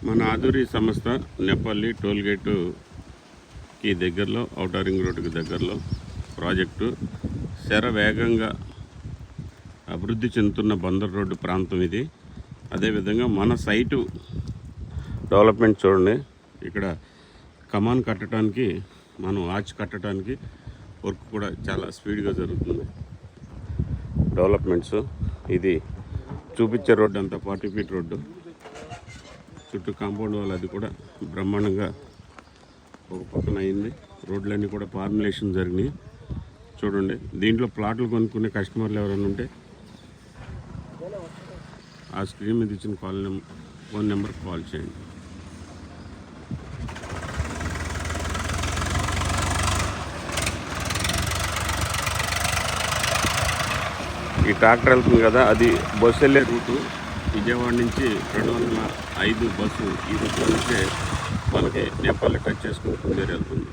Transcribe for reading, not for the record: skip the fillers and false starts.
మన ఆధురి సంస్థ నెప్పల్లి టోల్గేటుకి దగ్గరలో ఔటర్ రింగ్ రోడ్డుకి దగ్గరలో ప్రాజెక్టు వేగంగా అభివృద్ధి చెందుతున్న బందర్ రోడ్డు ప్రాంతం ఇది. అదేవిధంగా మన సైటు డెవలప్మెంట్ చూడండి. ఇక్కడ కమాన్ కట్టడానికి మనం ఆర్చ్ కట్టడానికి వర్క్ కూడా చాలా స్పీడ్గా జరుగుతుంది. డెవలప్మెంట్స్ ఇది చూపించే రోడ్డు అంతా 40 ఫీట్ రోడ్డు, చుట్టూ కాంపౌండ్ వాళ్ళు అది కూడా బ్రహ్మాండంగా ఒక పక్కన అయింది. రోడ్లన్నీ కూడా ఫార్ములేషన్ జరిగినాయి చూడండి. దీంట్లో ప్లాట్లు కొనుక్కునే కస్టమర్లు ఎవరైనా ఉంటే ఆ స్క్రీన్ మీద ఇచ్చిన ఫోన్ నెంబర్కి కాల్ చేయండి. ఈ ట్రాక్టర్ వెళ్తుంది కదా, అది బస్సు వెళ్ళే రూటు. విజయవాడ నుంచి 205 బస్సు ఈ రూట్లో నుంచే మనకి నేపాల్ టచ్ చేసుకుని కుందేరు వెళ్తుంది.